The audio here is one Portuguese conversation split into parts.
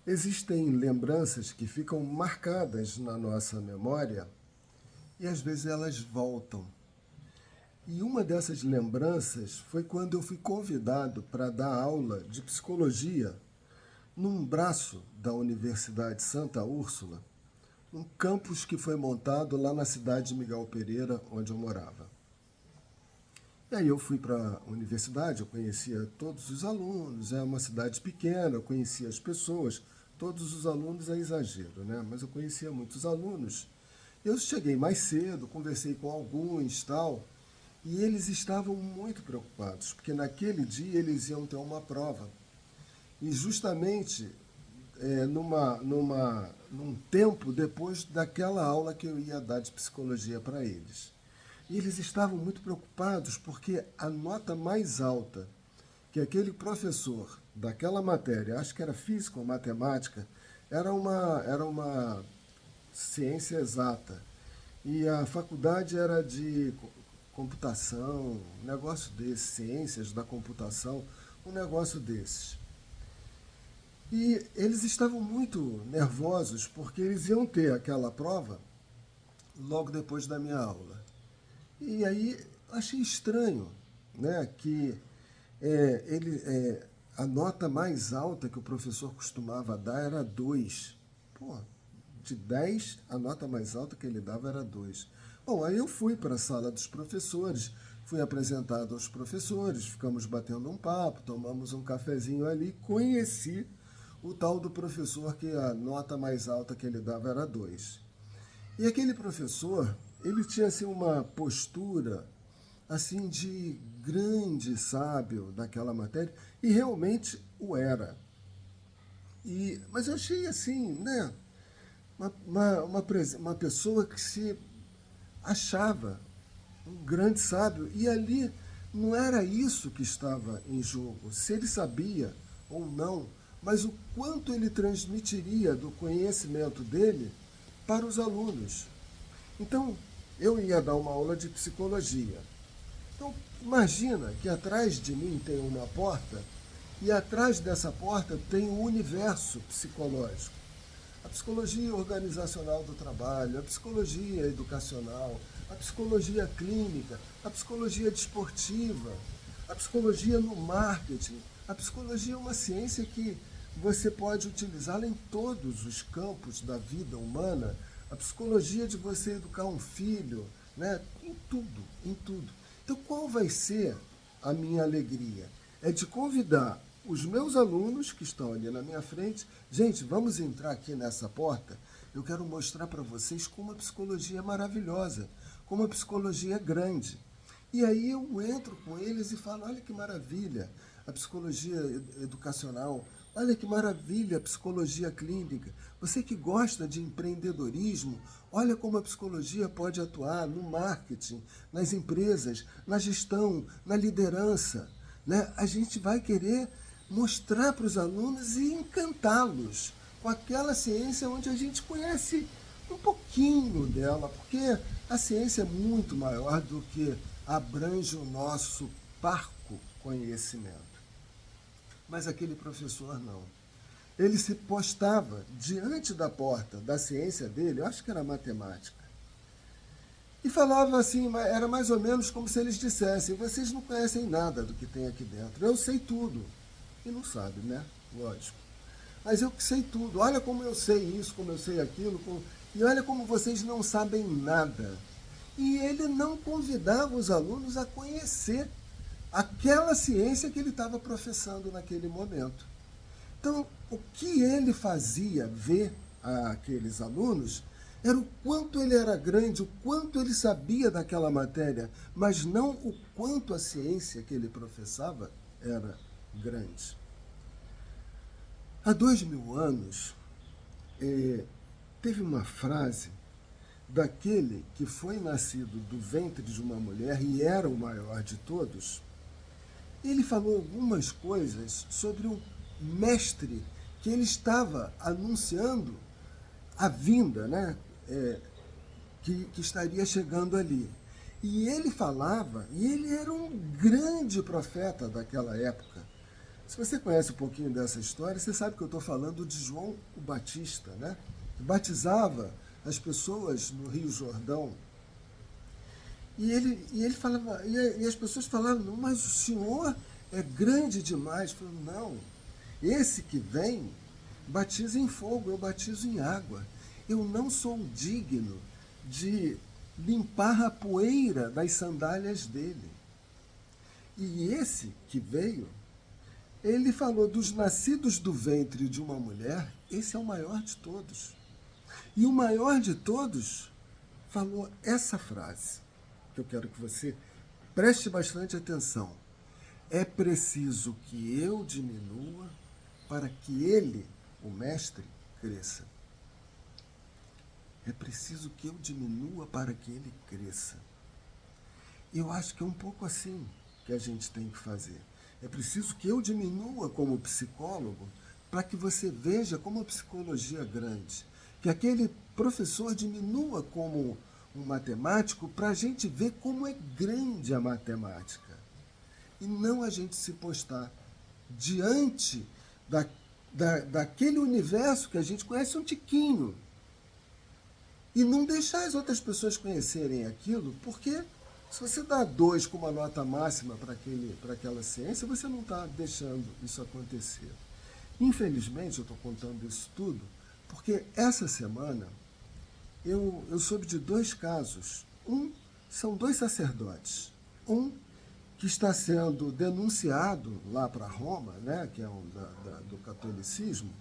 Existem lembranças que ficam marcadas na nossa memória e às vezes elas voltam. E uma dessas lembranças foi quando eu fui convidado para dar aula de psicologia num braço da Universidade Santa Úrsula, um campus que foi montado lá na cidade de Miguel Pereira, onde eu morava. E aí eu fui para a universidade, eu conhecia todos os alunos, é uma cidade pequena, eu conhecia as pessoas, todos os alunos é exagero, né? Mas eu conhecia muitos alunos. Eu cheguei mais cedo, conversei com alguns tal, e eles estavam muito preocupados, porque naquele dia eles iam ter uma prova. E justamente num tempo depois daquela aula que eu ia dar de psicologia para eles. E eles estavam muito preocupados porque a nota mais alta que aquele professor daquela matéria, acho que era física ou matemática, era uma ciência exata. E a faculdade era de computação, um negócio desses, ciências da computação, um negócio desses. E eles estavam muito nervosos porque eles iam ter aquela prova logo depois da minha aula. E aí achei estranho, né, que a nota mais alta que o professor costumava dar era 2. Pô, de 10 a nota mais alta que ele dava era 2. Bom, aí eu fui para a sala dos professores, fui apresentado aos professores, ficamos batendo um papo, tomamos um cafezinho ali, conheci o tal do professor que a nota mais alta que ele dava era 2. E aquele professor, ele tinha assim uma postura assim de grande sábio daquela matéria, e realmente o era. Mas eu achei assim, né, uma pessoa que se achava um grande sábio, e ali não era isso que estava em jogo, se ele sabia ou não, mas o quanto ele transmitiria do conhecimento dele para os alunos. Então, eu ia dar uma aula de psicologia. Então, imagina que atrás de mim tem uma porta e atrás dessa porta tem um universo psicológico. A psicologia organizacional do trabalho, a psicologia educacional, a psicologia clínica, a psicologia desportiva, a psicologia no marketing. A psicologia é uma ciência que você pode utilizá-la em todos os campos da vida humana. A psicologia de você educar um filho, né? Em tudo, em tudo. Então, qual vai ser a minha alegria? É de convidar os meus alunos que estão ali na minha frente. Gente, vamos entrar aqui nessa porta. Eu quero mostrar para vocês como a psicologia é maravilhosa, como a psicologia é grande. E aí eu entro com eles e falo, olha que maravilha a psicologia educacional, olha que maravilha a psicologia clínica. Você que gosta de empreendedorismo, olha como a psicologia pode atuar no marketing, nas empresas, na gestão, na liderança. Né? A gente vai querer mostrar para os alunos e encantá-los com aquela ciência onde a gente conhece um pouquinho dela, porque a ciência é muito maior do que abrange o nosso parco conhecimento. Mas aquele professor não. Ele se postava diante da porta da ciência dele, eu acho que era matemática, e falava assim, era mais ou menos como se eles dissessem, vocês não conhecem nada do que tem aqui dentro, eu sei tudo. E não sabe, né? Lógico. Mas eu que sei tudo, olha como eu sei isso, como eu sei aquilo, e olha como vocês não sabem nada. E ele não convidava os alunos a conhecer aquela ciência que ele estava professando naquele momento. Então, o que ele fazia ver àqueles alunos era o quanto ele era grande, o quanto ele sabia daquela matéria, mas não o quanto a ciência que ele professava era grande. Há 2000 anos, teve uma frase daquele que foi nascido do ventre de uma mulher e era o maior de todos. Ele falou algumas coisas sobre o mestre que ele estava anunciando a vinda, né? Que estaria chegando ali. E ele falava, e ele era um grande profeta daquela época, Se você conhece um pouquinho dessa história, você sabe que eu estou falando de João o Batista, né? Que batizava as pessoas no Rio Jordão. E ele falava, e as pessoas falavam, mas o senhor é grande demais. Eu falei, não, esse que vem batiza em fogo, eu batizo em água. Eu não sou digno de limpar a poeira das sandálias dele. E esse que veio, ele falou dos nascidos do ventre de uma mulher, esse é o maior de todos. E o maior de todos falou essa frase, que eu quero que você preste bastante atenção. É preciso que eu diminua para que ele, o mestre, cresça. É preciso que eu diminua para que ele cresça. Eu acho que é um pouco assim que a gente tem que fazer. É preciso que eu diminua como psicólogo para que você veja como a psicologia é grande. Que aquele professor diminua como um matemático para a gente ver como é grande a matemática. E não a gente se postar diante daquele universo que a gente conhece um tiquinho. E não deixar as outras pessoas conhecerem aquilo, porque se você dá 2 como a nota máxima para aquela ciência, você não está deixando isso acontecer. Infelizmente, eu estou contando isso tudo, porque essa semana eu soube de 2 casos. São 2 sacerdotes. Um que está sendo denunciado lá para Roma, né, que é do catolicismo,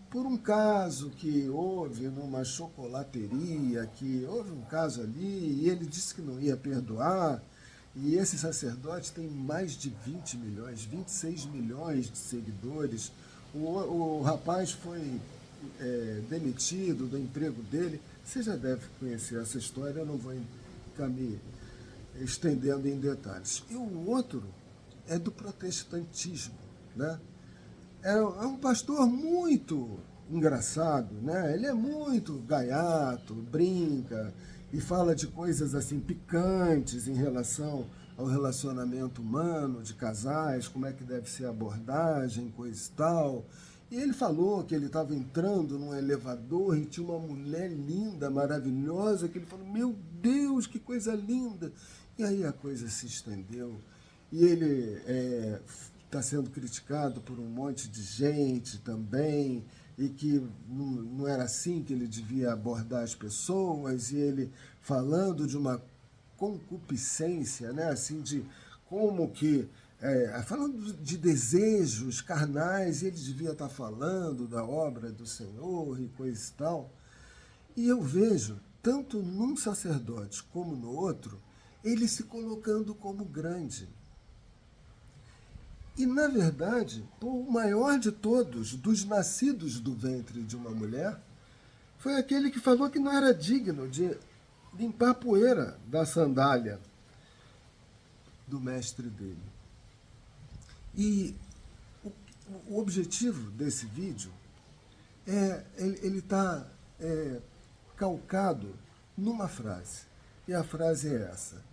por um caso que houve numa chocolateria, que houve um caso ali, e ele disse que não ia perdoar, e esse sacerdote tem mais de 20 milhões, 26 milhões de seguidores. O rapaz foi demitido do emprego dele. Você já deve conhecer essa história, eu não vou ficar me estendendo em detalhes. E o outro é do protestantismo, né? É um pastor muito engraçado, né? Ele é muito gaiato, brinca e fala de coisas assim picantes em relação ao relacionamento humano, de casais, como é que deve ser a abordagem, coisa e tal. E ele falou que ele estava entrando num elevador e tinha uma mulher linda, maravilhosa, que ele falou, meu Deus, que coisa linda! E aí a coisa se estendeu. E ele está sendo criticado por um monte de gente também, e que não era assim que ele devia abordar as pessoas, e ele falando de uma concupiscência, né, assim, de como que, falando de desejos carnais, ele devia estar falando da obra do Senhor e coisa e tal. E eu vejo, tanto num sacerdote como no outro, ele se colocando como grande. E, na verdade, o maior de todos, dos nascidos do ventre de uma mulher, foi aquele que falou que não era digno de limpar a poeira da sandália do mestre dele. E o objetivo desse vídeo ele está calcado numa frase. E a frase é essa: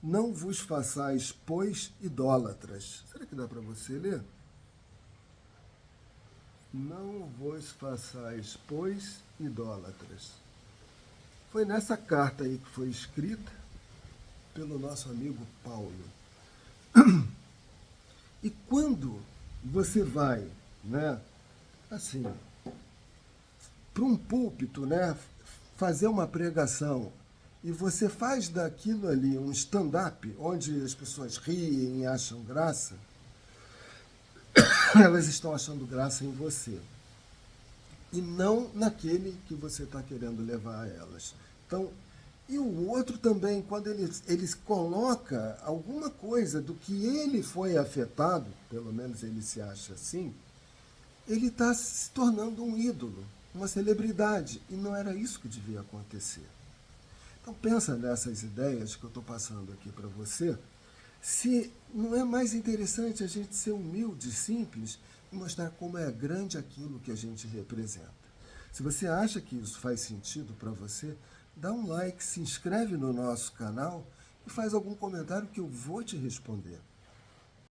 não vos façais, pois, idólatras. Será que dá para você ler? Não vos façais, pois, idólatras. Foi nessa carta aí que foi escrita pelo nosso amigo Paulo. E quando você vai, né, assim, para um púlpito, né, fazer uma pregação, e você faz daquilo ali um stand-up, onde as pessoas riem e acham graça, elas estão achando graça em você. E não naquele que você está querendo levar a elas. Então, e o outro também, quando ele coloca alguma coisa do que ele foi afetado, pelo menos ele se acha assim, ele está se tornando um ídolo, uma celebridade. E não era isso que devia acontecer. Então pensa nessas ideias que eu estou passando aqui para você, se não é mais interessante a gente ser humilde, simples, e mostrar como é grande aquilo que a gente representa. Se você acha que isso faz sentido para você, dá um like, se inscreve no nosso canal e faz algum comentário que eu vou te responder.